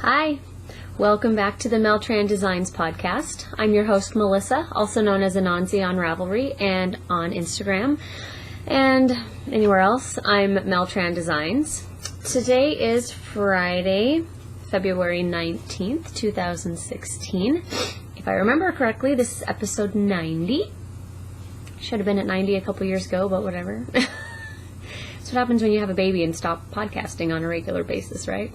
Hi, welcome back to the Tran Designs podcast. I'm your host, Melissa, also known as Anansi on Ravelry and on Instagram and anywhere else. I'm Tran Designs. Today is Friday, February 19th, 2016. If I remember correctly, this is episode 90. Should have been at 90 a couple years ago, but whatever. That's what happens when you have a baby and stop podcasting on a regular basis, right?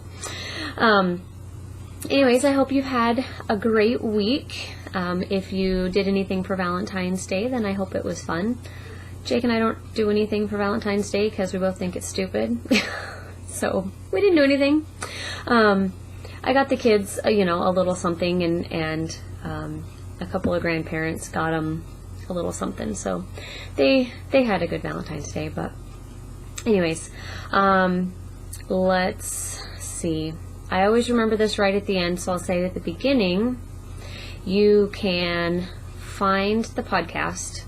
Anyways, I hope you've had a great week. If you did anything for Valentine's Day, then I hope it was fun. Jake and I don't do anything for Valentine's Day because we both think it's stupid. So we didn't do anything. I got the kids, a little something, and a couple of grandparents got them a little something. So they had a good Valentine's Day. But anyways, let's see. I always remember this right at the end, so I'll say at the beginning, you can find the podcast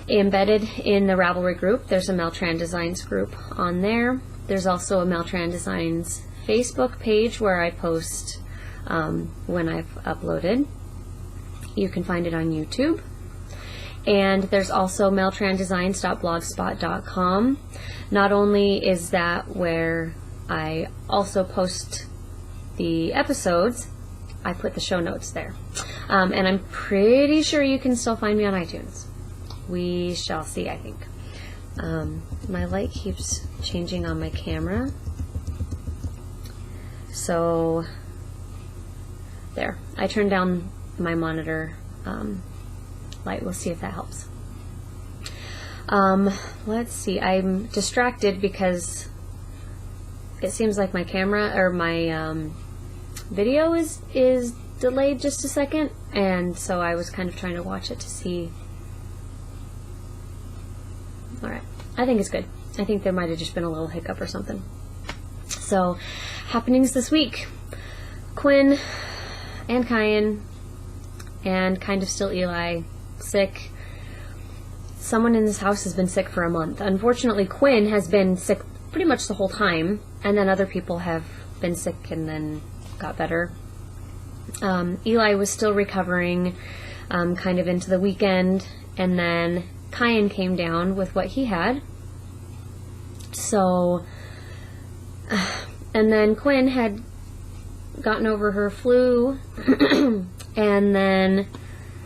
embedded in the Ravelry group. There's a Tran Designs group on there. There's also a Tran Designs Facebook page where I post when I've uploaded. You can find it on YouTube. And there's also meltrandesigns.blogspot.com. Not only is that where I also post the episodes, I put the show notes there. And I'm pretty sure you can still find me on iTunes. We shall see, I think. My light keeps changing on my camera. So, there. I turned down my monitor light. We'll see if that helps. Let's see. I'm distracted because it seems like my camera or my video is delayed just a second, and so I was kind of trying to watch it to see. Alright, I think it's good. I think there might have just been a little hiccup or something. So, happenings this week. Quinn and Kyan and kind of still Eli sick. Someone in this house has been sick for a month. Unfortunately, Quinn has been sick pretty much the whole time, and then other people have been sick and then got better. Eli was still recovering kind of into the weekend, and then Kyan came down with what he had. So, and then Quinn had gotten over her flu and then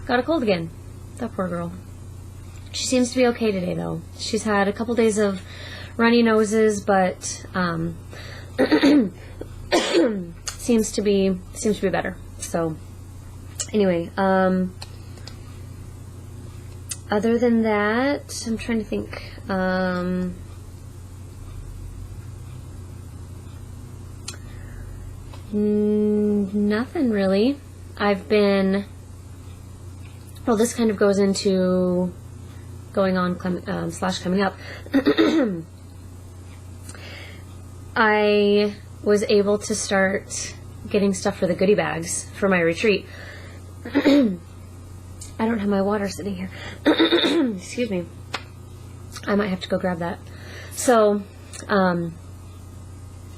got a cold again. That poor girl. She seems to be okay today, though. She's had a couple days of runny noses, but seems to be better. So anyway, other than that, I'm trying to think. Nothing really. I've been. Well, this kind of goes into going on / coming up. I was able to start getting stuff for the goodie bags for my retreat. I don't have my water sitting here. Excuse me. I might have to go grab that. So,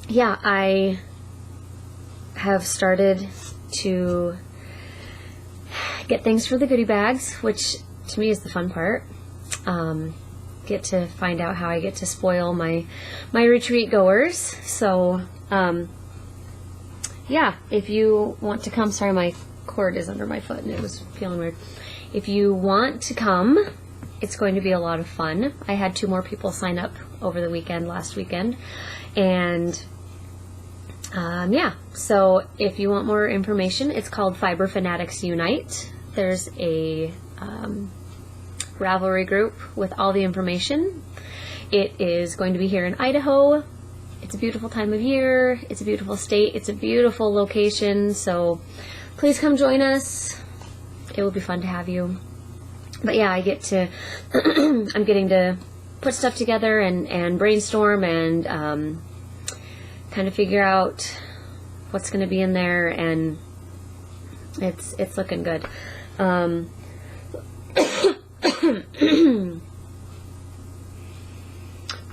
yeah, I have started to get things for the goodie bags, which to me is the fun part. Get to find out how I get to spoil my retreat goers. So, yeah, if you want to come, sorry, my cord is under my foot and it was feeling weird. If you want to come, it's going to be a lot of fun. I had 2 more people sign up over the last weekend, and yeah, so if you want more information, it's called Fiber Fanatics Unite. There's a Ravelry group with all the information. It is going to be here in Idaho. It's a beautiful time of year. It's a beautiful state. It's a beautiful location. So please come join us. It will be fun to have you. But yeah, I get to, I'm getting to put stuff together and brainstorm and kind of figure out what's going to be in there, and it's looking good.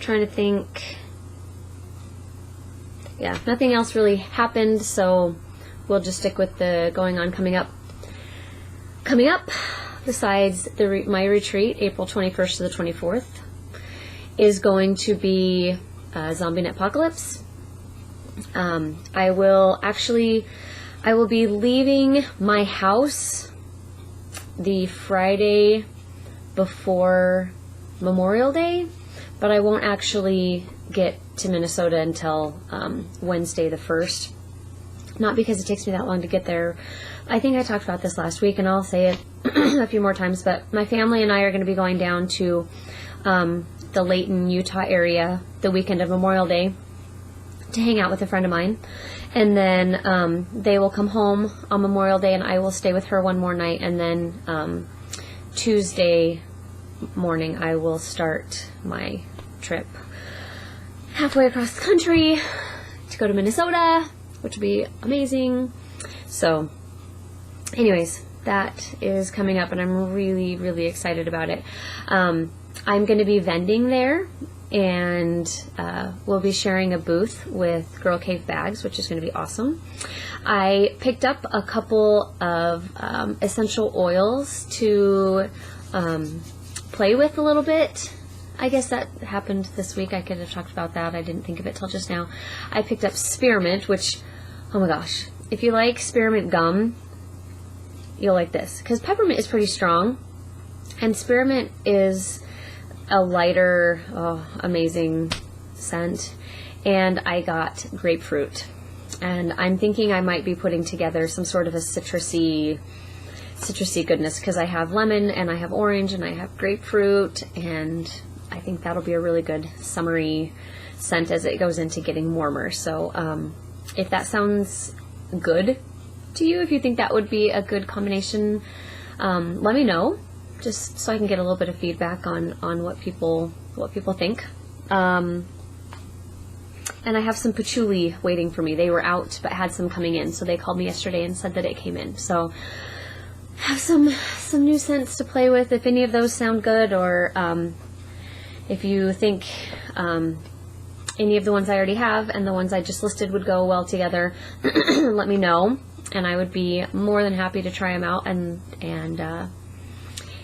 Trying to think yeah, nothing else really happened, so we'll just stick with the going on coming up. Coming up, besides my retreat, April 21st to the 24th, is going to be Zombie Apocalypse. I will be leaving my house the Friday before Memorial Day, but I won't actually get to Minnesota until Wednesday the 1st. Not because it takes me that long to get there. I think I talked about this last week, and I'll say it a few more times, but my family and I are going to be going down to the Layton, Utah area the weekend of Memorial Day to hang out with a friend of mine. And then they will come home on Memorial Day, and I will stay with her one more night, and then Tuesday morning I will start my trip halfway across the country to go to Minnesota, which would be amazing. So anyways, that is coming up, and I'm really, really excited about it. I'm going to be vending there, and we'll be sharing a booth with Girl Cave Bags, which is going to be awesome. I picked up a couple of essential oils to play with a little bit. I guess that happened this week. I could have talked about that. I didn't think of it till just now. I picked up spearmint, which, oh my gosh, if you like spearmint gum, you'll like this, because peppermint is pretty strong, and spearmint is a lighter, amazing scent. And I got grapefruit, and I'm thinking I might be putting together some sort of a citrusy goodness, because I have lemon and I have orange and I have grapefruit, and I think that'll be a really good summery scent as it goes into getting warmer. So if that sounds good to you, if you think that would be a good combination, let me know, just so I can get a little bit of feedback on what people think. And I have some patchouli waiting for me. They were out but had some coming in, so they called me yesterday and said that it came in. So have some new scents to play with if any of those sound good, or if you think any of the ones I already have and the ones I just listed would go well together. Let me know, and I would be more than happy to try them out, and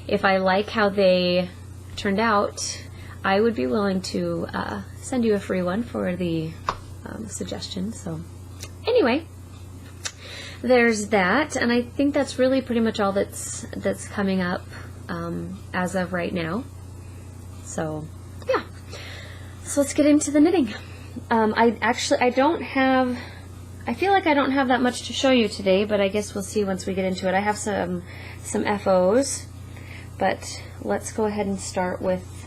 if I like how they turned out, I would be willing to send you a free one for the suggestion. So anyway, there's that, and I think that's really pretty much all that's coming up as of right now. So yeah, so let's get into the knitting. I feel like I don't have that much to show you today, but I guess we'll see once we get into it. I have some FOs, but let's go ahead and start with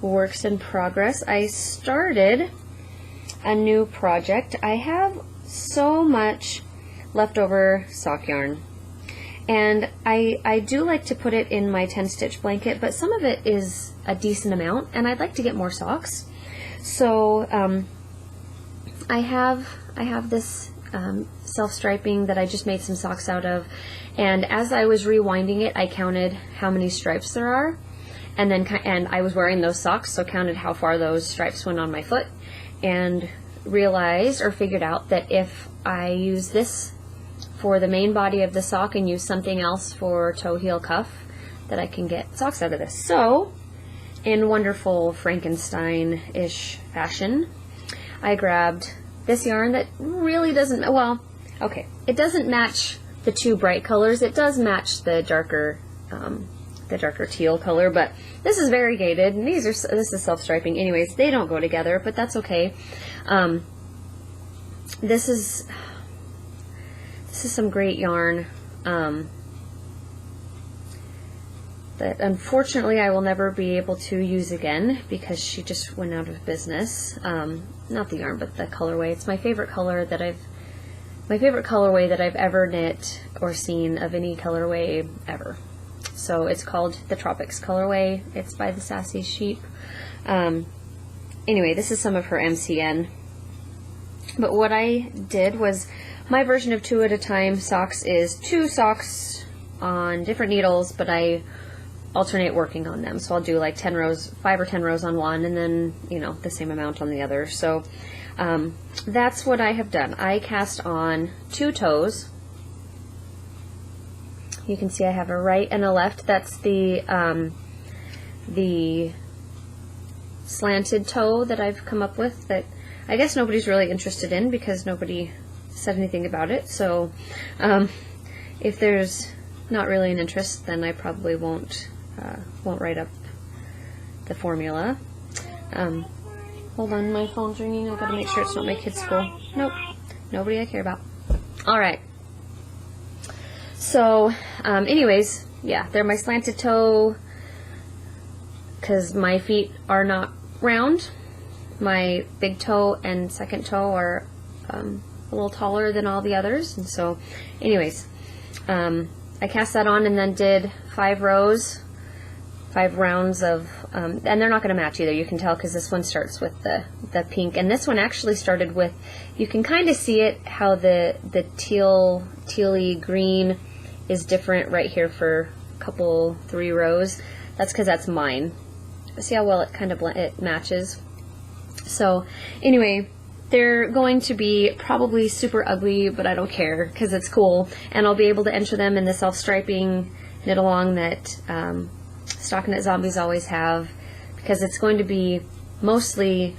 works in progress. I started a new project. I have so much leftover sock yarn, and I do like to put it in my 10-stitch blanket, but some of it is a decent amount, and I'd like to get more socks. So I have this self-striping that I just made some socks out of, and as I was rewinding it, I counted how many stripes there are, and I was wearing those socks, so counted how far those stripes went on my foot, and realized or figured out that if I use this for the main body of the sock and use something else for toe, heel, cuff, that I can get socks out of this. So in wonderful Frankenstein-ish fashion, I grabbed this yarn that really doesn't, well, okay, it doesn't match the two bright colors. It does match the darker teal color, but this is variegated, and this is self-striping. Anyways, they don't go together, but that's okay. This is some great yarn that unfortunately I will never be able to use again because she just went out of business. Not the yarn, but the colorway. It's my favorite colorway that I've ever knit or seen of any colorway ever. So it's called the Tropics colorway. It's by the Sassy Sheep. Anyway, this is some of her MCN. But what I did was, my version of 2 at a time socks is 2 socks on different needles, but I alternate working on them. So I'll do like 10 rows, 5 or 10 rows on one, and then, you know, the same amount on the other. So that's what I have done. I cast on 2 toes. You can see I have a right and a left. That's the slanted toe that I've come up with that I guess nobody's really interested in because nobody said anything about it. So if there's not really an interest, then I probably won't write up the formula. Hold on, my phone's ringing. I gotta make sure it's not my kid's school. Nope, nobody I care about. All right. So, anyways, yeah, they're my slanted toe because my feet are not round. My big toe and second toe are a little taller than all the others, and so, anyways, I cast that on and then did 5 rows, 5 rounds of, and they're not going to match either, you can tell, because this one starts with the pink, and this one actually started with, you can kind of see it, how the tealy green is different right here for a couple, 3 rows. That's because that's mine. See how well it kind of it matches? So anyway, they're going to be probably super ugly, but I don't care because it's cool, and I'll be able to enter them in the self-striping knit along that stockinette zombies always have, because it's going to be mostly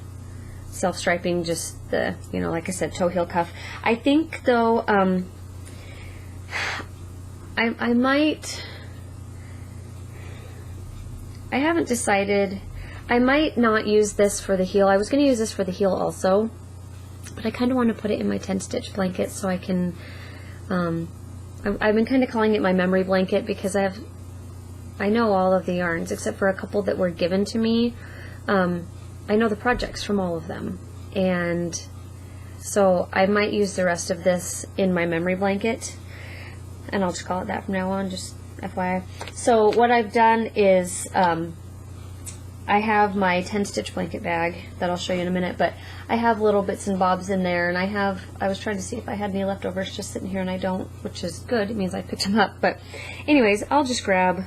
self-striping, just the, you know, like I said, toe, heel, cuff. I think though, I might, I haven't decided, I might not use this for the heel. I was going to use this for the heel also, but I kind of want to put it in my 10-stitch blanket so I can, I've been kind of calling it my memory blanket because I know all of the yarns except for a couple that were given to me. I know the projects from all of them, and so I might use the rest of this in my memory blanket, and I'll just call it that from now on, just FYI. So what I've done is I have my 10-stitch blanket bag that I'll show you in a minute, but I have little bits and bobs in there, and I was trying to see if I had any leftovers just sitting here, and I don't, which is good. It means I picked them up. But anyways, I'll just grab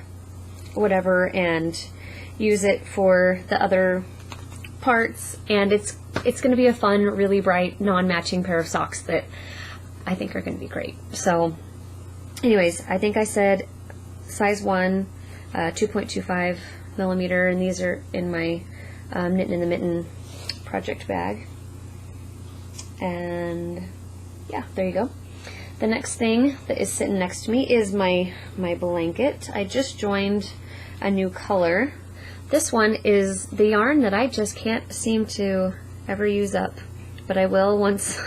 whatever and use it for the other parts, and it's going to be a fun, really bright, non-matching pair of socks that I think are going to be great. So anyways, I think I said size 1, 2.25 millimeter, and these are in my Knitting in the Mitten project bag. And yeah, there you go. The next thing that is sitting next to me is my blanket. I just joined a new color. This one is the yarn that I just can't seem to ever use up, but I will once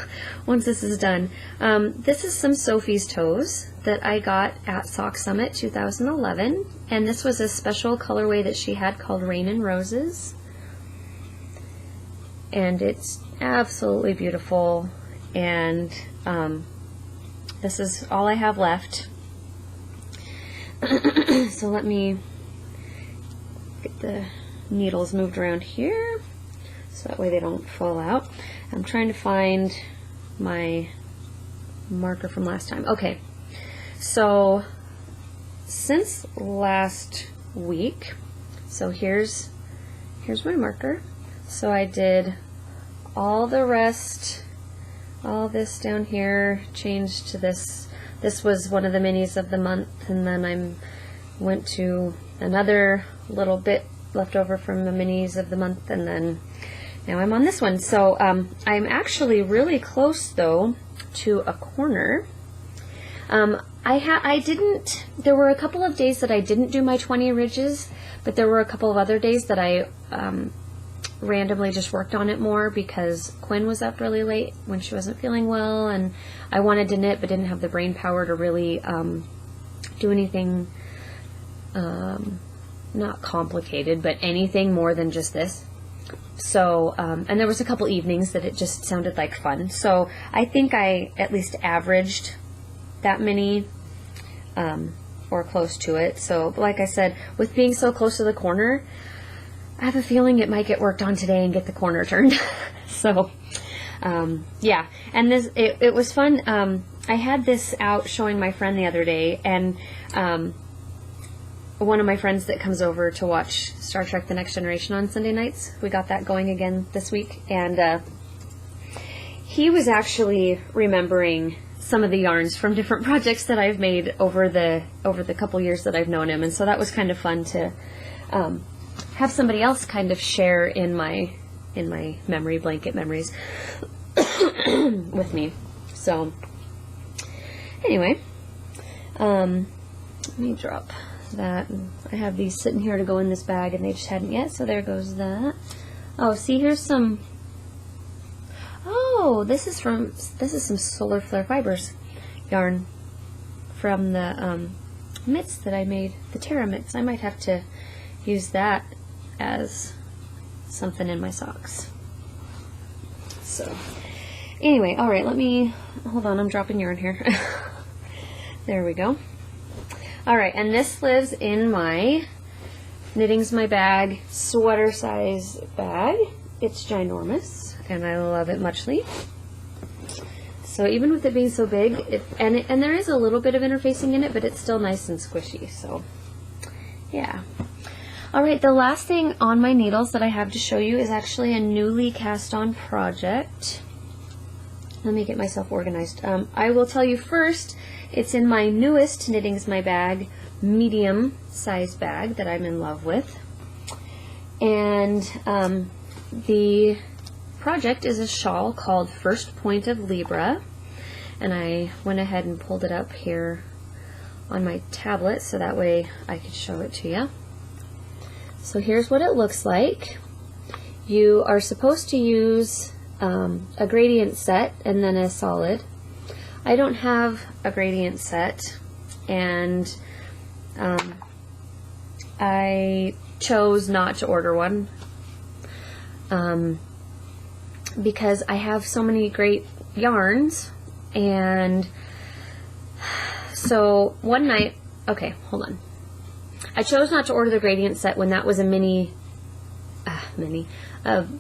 this is done. This is some Sophie's Toes that I got at Sock Summit 2011, and this was a special colorway that she had called Rain and Roses, and it's absolutely beautiful, and this is all I have left. So let me get the needles moved around here so that way they don't fall out. I'm trying to find my marker from last time. Okay, so since last week, so here's my marker. So I did all the rest, all this down here, changed to this. This was one of the minis of the month, and then I went to another little bit left over from the minis of the month, and then now I'm on this one. So I'm actually really close though to a corner. There were a couple of days that I didn't do my 20 ridges, but there were a couple of other days that I randomly just worked on it more because Quinn was up really late when she wasn't feeling well, and I wanted to knit but didn't have the brain power to really do anything not complicated, but anything more than just this. So, and there was a couple evenings that it just sounded like fun. So I think I at least averaged that many, or close to it. So, like I said, with being so close to the corner, I have a feeling it might get worked on today and get the corner turned. So, yeah, and it was fun. I had this out showing my friend the other day, and one of my friends that comes over to watch Star Trek The Next Generation on Sunday nights. We got that going again this week, and he was actually remembering some of the yarns from different projects that I've made over the couple years that I've known him, and so that was kind of fun to have somebody else kind of share in my memory blanket memories with me. So anyway, let me drop that. I have these sitting here to go in this bag, and they just hadn't yet, so there goes that. Oh, see, here's some. Oh, this is some Solar Flare Fibers yarn from the mitts that I made, the Terra mitts. I might have to use that as something in my socks. So anyway, all right, let me hold on. I'm dropping yarn here. There we go. All right, and this lives in my Knitting's My Bag sweater size bag. It's ginormous, and I love it muchly. So even with it being so big, and there is a little bit of interfacing in it, but it's still nice and squishy. So yeah. All right, the last thing on my needles that I have to show you is actually a newly cast on project. Let me get myself organized. I will tell you first, it's in my newest Knitting's My Bag medium size bag that I'm in love with. And the project is a shawl called First Point of Libra. And I went ahead and pulled it up here on my tablet so that way I could show it to you. So here's what it looks like. You are supposed to use a gradient set and then a solid. I don't have a gradient set, and I chose not to order one because I have so many great yarns. And so one night, okay, hold on. I chose not to order the gradient set when that was a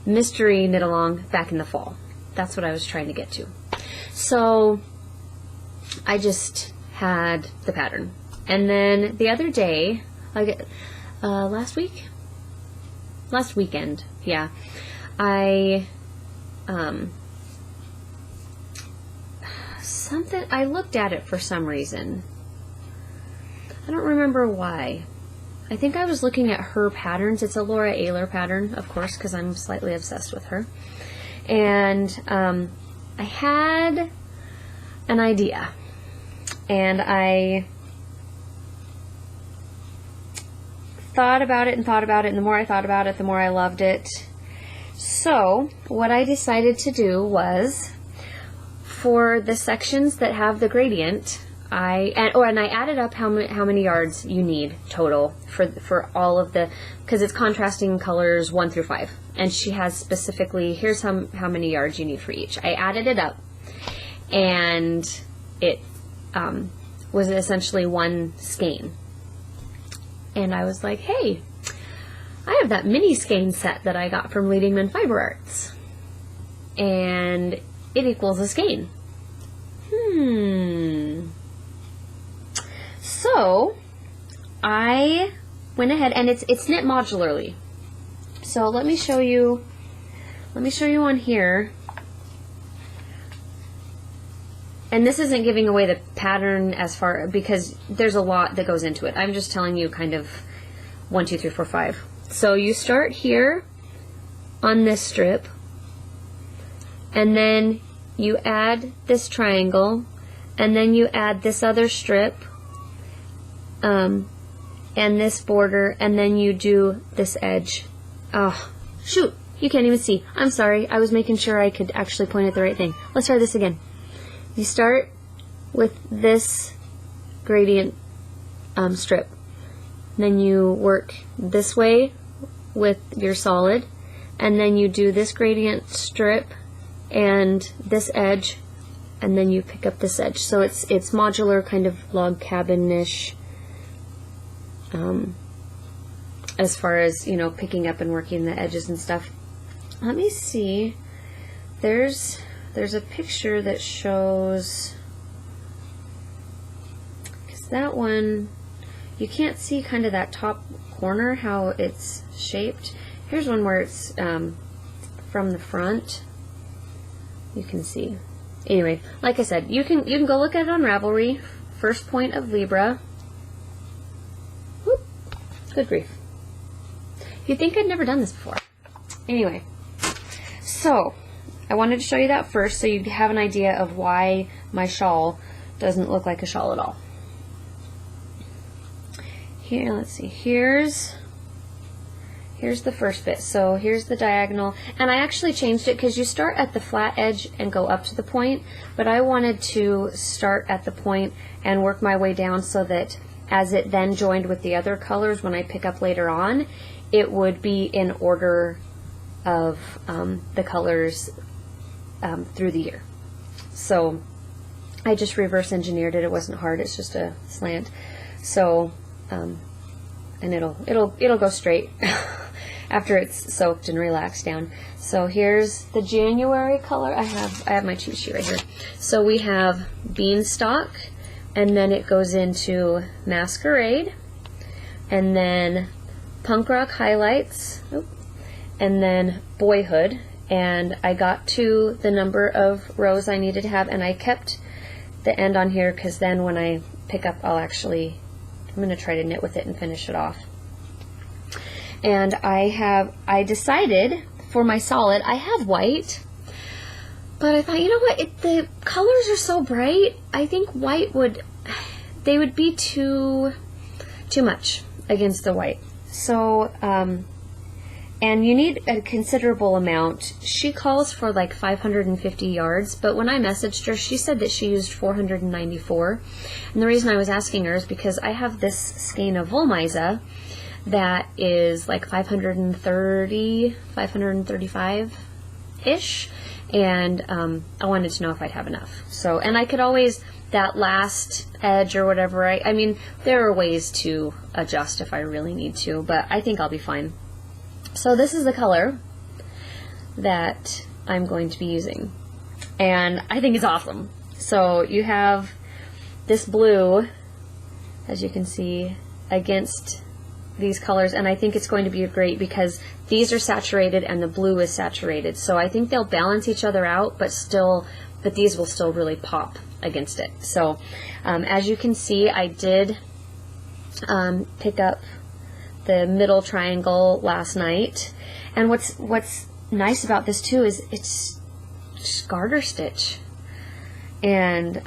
mystery knit along back in the fall. That's what I was trying to get to. So I just had the pattern. And then the other day, last weekend, yeah, I looked at it for some reason. I don't remember why. I think I was looking at her patterns. It's a Laura Ayler pattern, of course, because I'm slightly obsessed with her. And I had an idea. And I thought about it and thought about it, and the more I thought about it, the more I loved it. So what I decided to do was, for the sections that have the gradient, I added up how many yards you need total for all of the, because it's contrasting colors 1 through 5, and she has specifically, here's how many yards you need for each. I added it up, and it was essentially one skein. And I was like, hey, I have that mini skein set that I got from Leadingman Fiber Arts, and it equals a skein. So I went ahead, and it's knit modularly. So let me show you on here. And this isn't giving away the pattern as far, because there's a lot that goes into it. I'm just telling you kind of 1, 2, 3, 4, 5. So you start here on this strip, and then you add this triangle, and then you add this other strip, and this border, and then you do this edge. Oh, shoot, you can't even see. I'm sorry, I was making sure I could actually point at the right thing. Let's try this again. You start with this gradient strip, then you work this way with your solid, and then you do this gradient strip and this edge, and then you pick up this edge. So it's modular, kind of log cabin-ish, as far as, you know, picking up and working the edges and stuff. Let me see. There's a picture that shows, because that one, you can't see kind of that top corner, how it's shaped. Here's one where it's from the front. You can see. Anyway, like I said, you can go look at it on Ravelry. First point of Libra. Whoop. Good grief. You'd think I'd never done this before. Anyway, so I wanted to show you that first so you have an idea of why my shawl doesn't look like a shawl at all. Here, let's see, here's the first bit. So here's the diagonal, and I actually changed it because you start at the flat edge and go up to the point, but I wanted to start at the point and work my way down so that as it then joined with the other colors when I pick up later on, it would be in order of the colors through the year. So I just reverse engineered it. It wasn't hard, it's just a slant. So and it'll go straight after it's soaked and relaxed down. So here's the January color. I have my cheat sheet right here. So we have Beanstalk, and then it goes into Masquerade, and then Punk Rock Highlights, and then Boyhood. And I got to the number of rows I needed to have, and I kept the end on here because then when I pick up, I'm going to try to knit with it and finish it off. And I decided for my solid, I have white, but I thought, you know what, the colors are so bright, I think white would be too much against the white. So, and you need a considerable amount. She calls for like 550 yards, but when I messaged her, she said that she used 494. And the reason I was asking her is because I have this skein of Wollmeise that is like 530, 535-ish, and I wanted to know if I'd have enough. So, and I could always, that last edge or whatever, I mean, there are ways to adjust if I really need to, but I think I'll be fine. So this is the color that I'm going to be using, and I think it's awesome. So you have this blue, as you can see, against these colors, and I think it's going to be great because these are saturated and the blue is saturated, so I think they'll balance each other out, but these will still really pop against it. So as you can see, I did pick up the middle triangle last night, and what's nice about this too is it's just garter stitch, and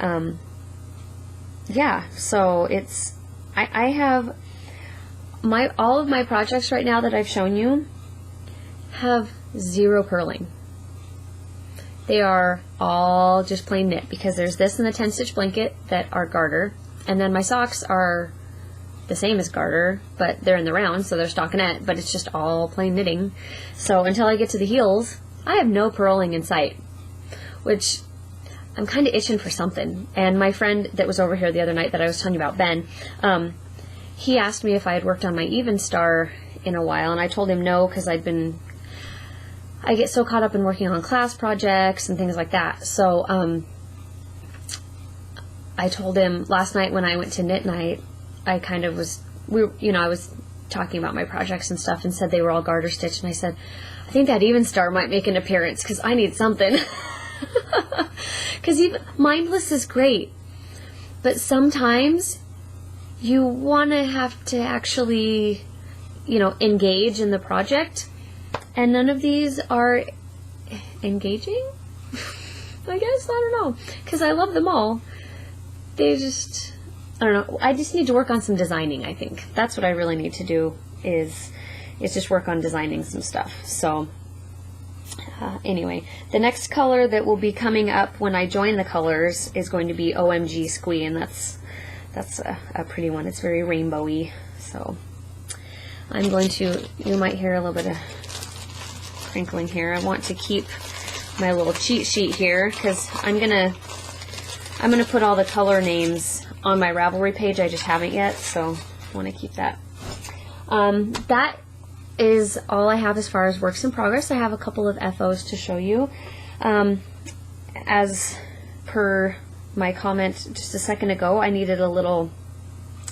yeah, so it's I have all of my projects right now that I've shown you have zero purling. They are all just plain knit because there's this and the 10-stitch blanket that are garter, and then my socks are the same as garter, but they're in the round, so they're stockinette, but it's just all plain knitting. So until I get to the heels, I have no purling in sight, which I'm kind of itching for something. And my friend that was over here the other night that I was telling you about, Ben, he asked me if I had worked on my Even Star in a while, and I told him no because I get so caught up in working on class projects and things like that. So I told him last night when I went to knit night, I kind of was, I was talking about my projects and stuff and said they were all garter stitch, and I said, I think that Even Star might make an appearance because I need something. Because even mindless is great, but sometimes you want to have to actually, engage in the project, and none of these are engaging, I guess, I don't know, because I love them all. They just, I don't know, I just need to work on some designing, I think. That's what I really need to do, is just work on designing some stuff. So, anyway, the next color that will be coming up when I join the colors is going to be OMG Squee, and that's a pretty one. It's very rainbowy, so I'm going to, you might hear a little bit of crinkling here. I want to keep my little cheat sheet here because I'm gonna put all the color names on my Ravelry page. I just haven't yet, so I want to keep that. That is all I have as far as works in progress. I have a couple of FOs to show you. As per my comment just a second ago, I needed a little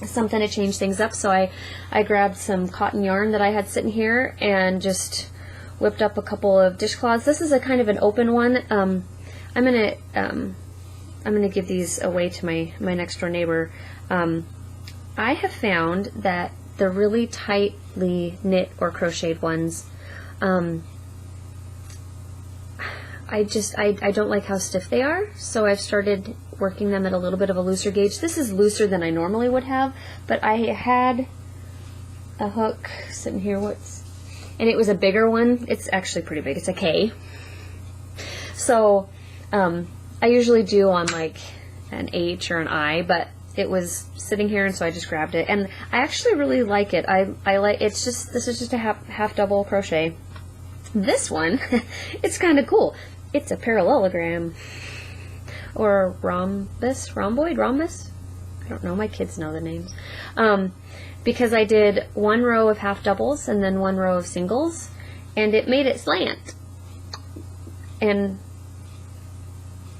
something to change things up. So I grabbed some cotton yarn that I had sitting here and just whipped up a couple of dishcloths. This is a kind of an open one. I'm gonna give these away to my next door neighbor. I have found that the really tightly knit or crocheted ones, I don't like how stiff they are, so I've started working them at a little bit of a looser gauge. This is looser than I normally would have, but I had a hook sitting here, and it was a bigger one. It's actually pretty big. It's a K. So I usually do on like an H or an I, but it was sitting here, and so I just grabbed it, and I actually really like it. I like, this is just a half double crochet. This one, it's kind of cool. It's a parallelogram, or a rhombus. I don't know, my kids know the names. Because I did one row of half doubles and then one row of singles, and it made it slant. And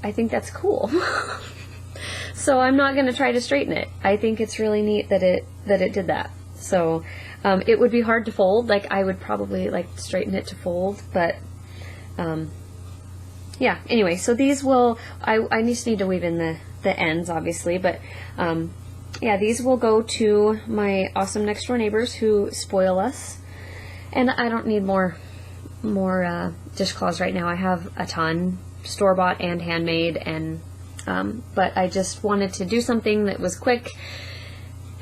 I think that's cool. So I'm not going to try to straighten it. I think it's really neat that it did that. So it would be hard to fold. Like, I would probably like straighten it to fold, but yeah. Anyway, so these will, I just need to weave in the ends, obviously, but yeah, these will go to my awesome next door neighbors who spoil us. And I don't need more dishcloths right now. I have a ton, store-bought and handmade, and but I just wanted to do something that was quick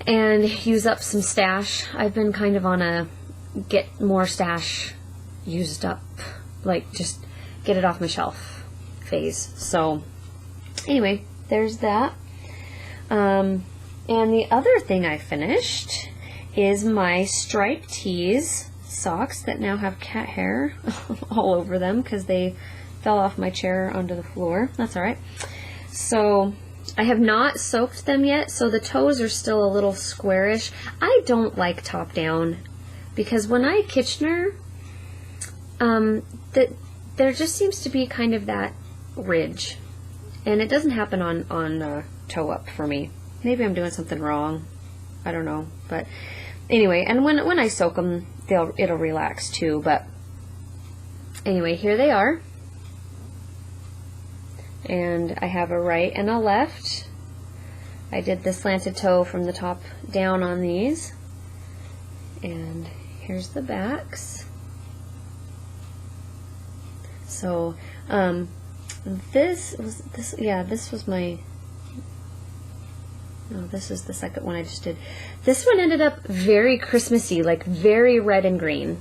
and use up some stash. I've been kind of on a get more stash used up, like just get it off my shelf phase. So anyway, there's that. And the other thing I finished is my striped tees socks that now have cat hair all over them because they fell off my chair onto the floor. That's all right. So I have not soaked them yet, so the toes are still a little squarish. I don't like top down because when I Kitchener, there just seems to be kind of that ridge, and it doesn't happen on toe up for me. Maybe I'm doing something wrong. I don't know, but anyway. And when I soak them, it'll relax too. But anyway, here they are. And I have a right and a left. I did the slanted toe from the top down on these. And here's the backs. So this was my, no, this is the second one I just did. This one ended up very Christmassy, like very red and green.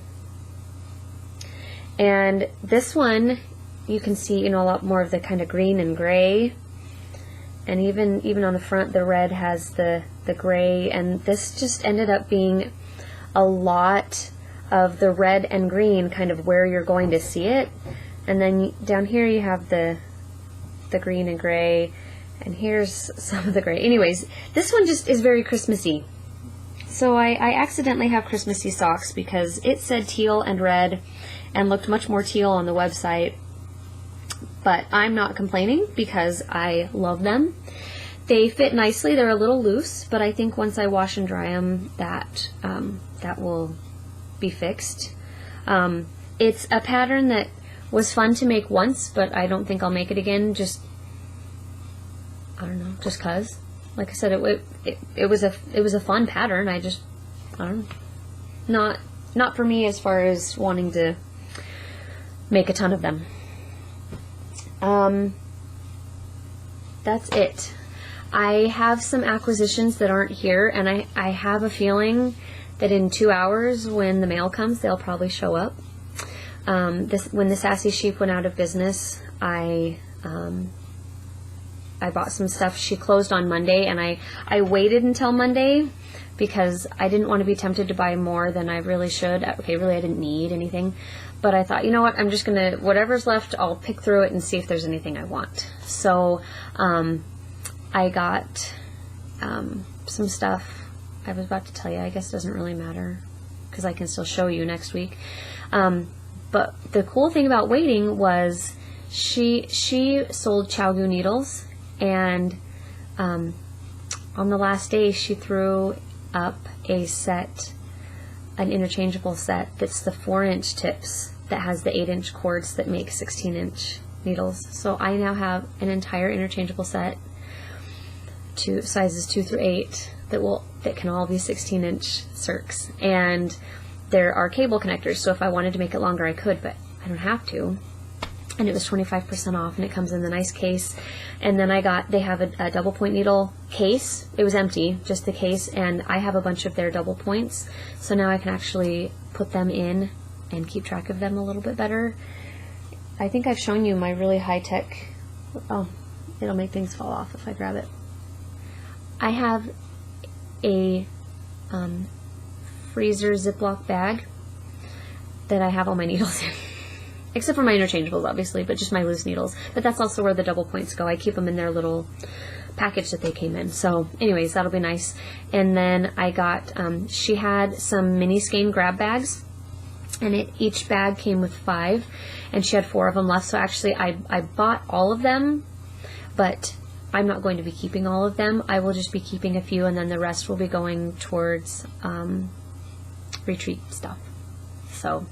And this one, you can see, a lot more of the kind of green and gray, and even on the front, the red has the gray, and this just ended up being a lot of the red and green kind of where you're going to see it. And then down here you have the green and gray, and here's some of the gray. Anyways, this one just is very Christmassy. So I accidentally have Christmassy socks because it said teal and red and looked much more teal on the website. But I'm not complaining because I love them. They fit nicely. They're a little loose, but I think once I wash and dry them, that will be fixed. It's a pattern that was fun to make once, but I don't think I'll make it again. I don't know, just 'cause. Like I said, it was a fun pattern. I don't know, not for me as far as wanting to make a ton of them. That's it. I have some acquisitions that aren't here, and I have a feeling that in 2 hours when the mail comes, they'll probably show up. When the Sassy Sheep went out of business, I bought some stuff. She closed on Monday, and I waited until Monday because I didn't want to be tempted to buy more than I really should. Okay, really I didn't need anything. But I thought, you know what, I'm just going to, whatever's left, I'll pick through it and see if there's anything I want. So I got some stuff. I was about to tell you, I guess it doesn't really matter because I can still show you next week. But the cool thing about waiting was she sold Chow Gu needles, and on on the last day she threw up a set, an interchangeable set that's the 4-inch tips that has the 8-inch cords that make 16-inch needles. So I now have an entire interchangeable set to sizes 2 through 8 that can all be 16-inch circs, and there are cable connectors, so if I wanted to make it longer I could, but I don't have to. And it was 25% off, and it comes in the nice case. And then they have a double point needle case. It was empty, just the case, and I have a bunch of their double points, so now I can actually put them in and keep track of them a little bit better. I think I've shown you my really high-tech, oh, it'll make things fall off if I grab it. I have a freezer Ziploc bag that I have all my needles in. Except for my interchangeables, obviously, but just my loose needles. But that's also where the double points go. I keep them in their little package that they came in. So anyways, that'll be nice. And then I got, she had some mini skein grab bags, and each bag came with 5, and she had 4 of them left. So actually I bought all of them, but I'm not going to be keeping all of them. I will just be keeping a few, and then the rest will be going towards retreat stuff. So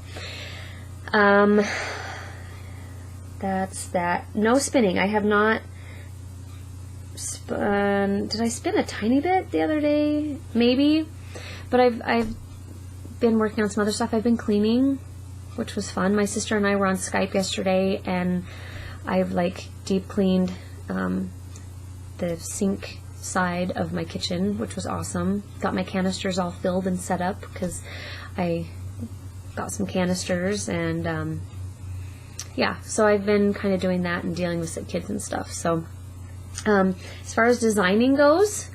that's that. No spinning. I have not spun. Did I spin a tiny bit the other day? Maybe. But I've been working on some other stuff. I've been cleaning, which was fun. My sister and I were on Skype yesterday, and I've deep cleaned the sink side of my kitchen, which was awesome. Got my canisters all filled and set up because I got some canisters, and yeah, so I've been kind of doing that and dealing with sick kids and stuff. So as far as designing goes,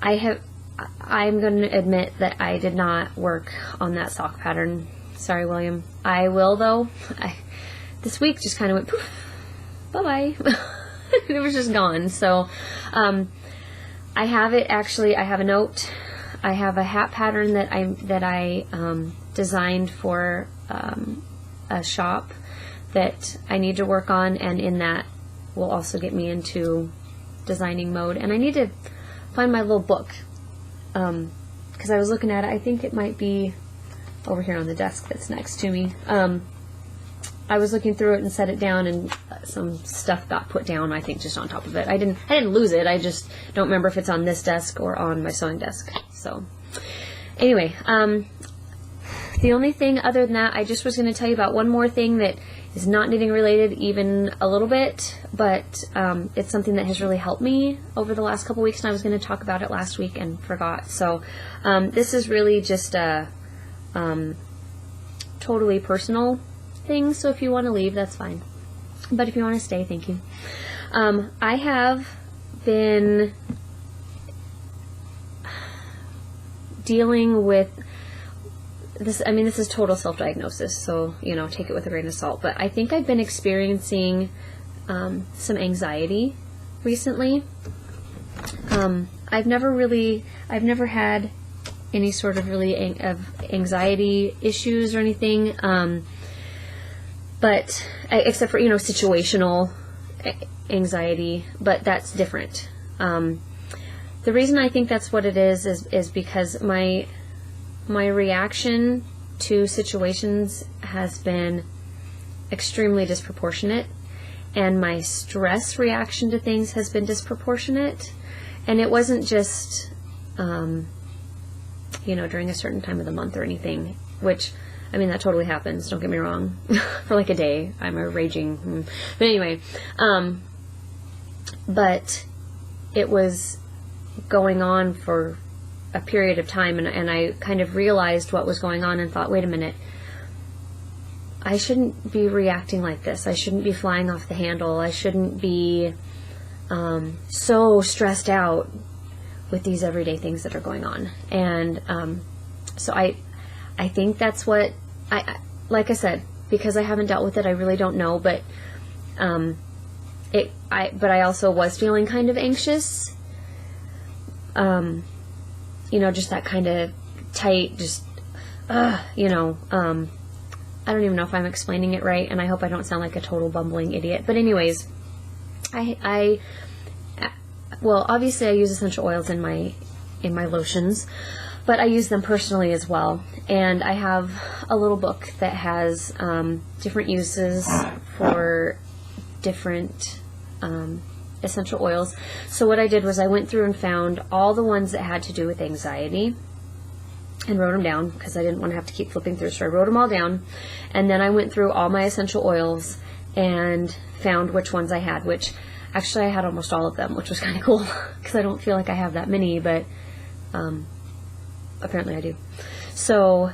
I'm going to admit that I did not work on that sock pattern. Sorry, William. I will, though. This week just kind of went poof, bye-bye. It was just gone. So I have it, actually. I have a note. I have a hat pattern that I designed for a shop that I need to work on, and in that will also get me into designing mode. And I need to find my little book, because I was looking at it. I think it might be over here on the desk that's next to me. I was looking through it and set it down, and some stuff got put down, I think, just on top of it. I didn't lose it. I just don't remember if it's on this desk or on my sewing desk. So anyway, the only thing other than that, I just was going to tell you about one more thing that is not knitting related even a little bit, but it's something that has really helped me over the last couple weeks, and I was going to talk about it last week and forgot. So this is really just a totally personal thing, so if you want to leave, that's fine. But if you want to stay, thank you. I have been dealing with this. I mean, this is total self-diagnosis, so, you know, take it with a grain of salt. But I think I've been experiencing some anxiety recently. I've never had any sort of really anxiety issues or anything. But except for, you know, situational anxiety, but that's different. The reason I think that's what it is because my reaction to situations has been extremely disproportionate, and my stress reaction to things has been disproportionate. And it wasn't just, you know, during a certain time of the month or anything, which, I mean, that totally happens, don't get me wrong. For like a day, I'm a raging, but anyway, but it was going on for a period of time, and I kind of realized what was going on and thought, wait a minute, I shouldn't be reacting like this. I shouldn't be flying off the handle. I shouldn't be so stressed out with these everyday things that are going on. And so I think that's what like I said, because I haven't dealt with it, I really don't know, but but I also was feeling kind of anxious, you know, just that kind of tight, just you know, I don't even know if I'm explaining it right, and I hope I don't sound like a total bumbling idiot, but anyways, well, obviously I use essential oils in my lotions, but I use them personally as well. And I have a little book that has different uses for different essential oils. So what I did was I went through and found all the ones that had to do with anxiety and wrote them down because I didn't want to have to keep flipping through. So I wrote them all down, and then I went through all my essential oils and found which ones I had, which actually I had almost all of them, which was kind of cool because I don't feel like I have that many, but apparently I do. So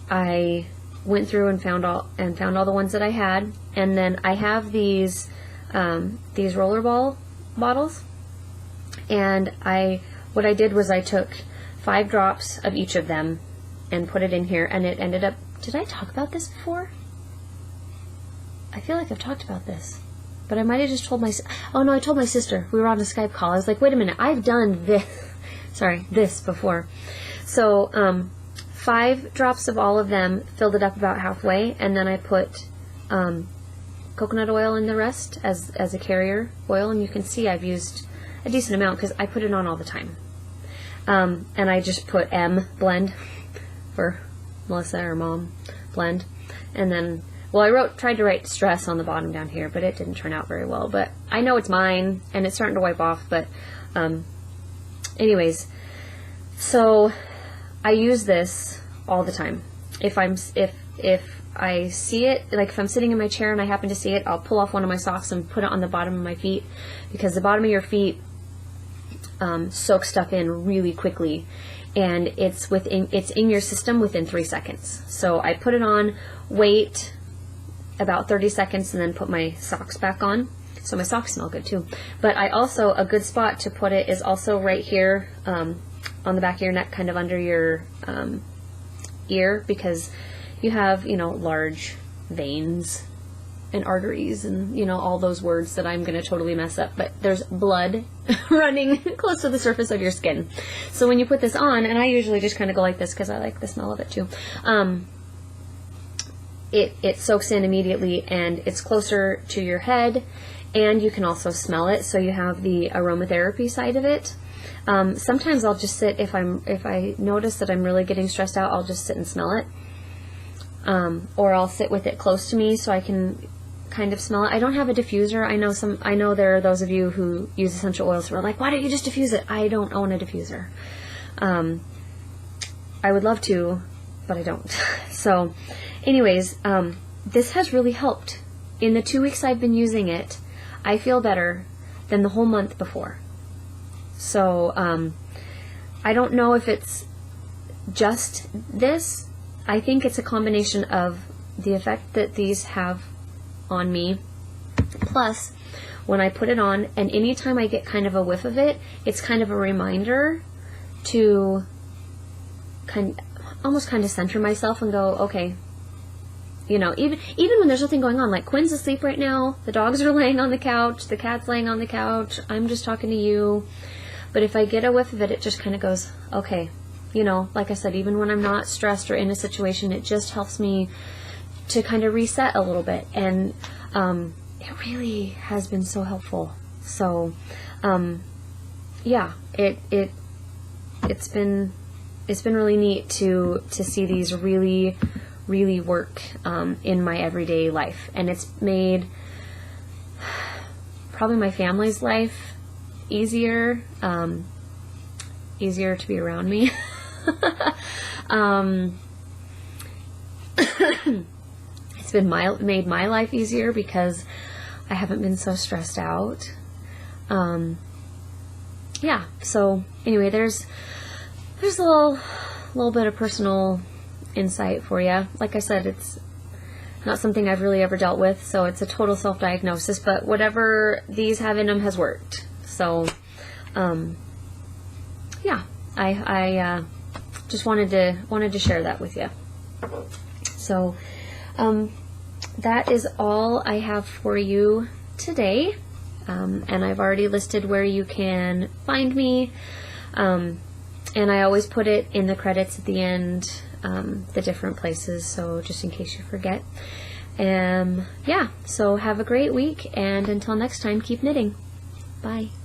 I went through and found all the ones that I had, and then I have these rollerball bottles, and what I did was I took 5 drops of each of them and put it in here, and it ended up, did I talk about this before? I feel like I've talked about this, but I might have just told oh no, I told my sister. We were on a Skype call. I was like, wait a minute, I've done this before. So 5 drops of all of them, filled it up about halfway, and then I put coconut oil in the rest as a carrier oil, and you can see I've used a decent amount because I put it on all the time. And I just put M blend for Melissa or Mom blend, and then, well, I tried to write stress on the bottom down here, but it didn't turn out very well. But I know it's mine, and it's starting to wipe off. But anyways, so I use this all the time. If I see it, like if I'm sitting in my chair and I happen to see it, I'll pull off one of my socks and put it on the bottom of my feet, because the bottom of your feet soaks stuff in really quickly, and it's in your system within 3 seconds. So I put it on, wait about 30 seconds, and then put my socks back on. So my socks smell good too. But a good spot to put it is also right here on the back of your neck, kind of under your ear, because you have, large veins and arteries and, all those words that I'm going to totally mess up. But there's blood running close to the surface of your skin. So when you put this on, and I usually just kind of go like this because I like the smell of it too, it soaks in immediately, and it's closer to your head, and you can also smell it, so you have the aromatherapy side of it. Sometimes I'll just sit, if I notice that I'm really getting stressed out, I'll just sit and smell it. Or I'll sit with it close to me so I can kind of smell it. I don't have a diffuser. I know there are those of you who use essential oils who are like, why don't you just diffuse it? I don't own a diffuser. I would love to, but I don't. So anyways, this has really helped. In the 2 weeks I've been using it, I feel better than the whole month before. So I don't know if it's just this. I think it's a combination of the effect that these have on me, plus when I put it on, and anytime I get kind of a whiff of it, it's kind of a reminder to almost kind of center myself and go, okay, even when there's nothing going on, like Quinn's asleep right now, the dogs are laying on the couch, the cat's laying on the couch, I'm just talking to you. But if I get a whiff of it, it just kind of goes, okay, like I said, even when I'm not stressed or in a situation, it just helps me to kind of reset a little bit. And it really has been so helpful. So yeah, it's been really neat to see these really work in my everyday life, and it's made probably my family's life easier to be around me. It's made my life easier because I haven't been so stressed out. Yeah, so anyway, there's a little bit of personal insight for you. Like I said, it's not something I've really ever dealt with, so it's a total self-diagnosis, but whatever these have in them has worked. So yeah, I just wanted to share that with you. So that is all I have for you today, and I've already listed where you can find me, and I always put it in the credits at the end, the different places, so just in case you forget. Yeah, so have a great week, and until next time, keep knitting. Bye.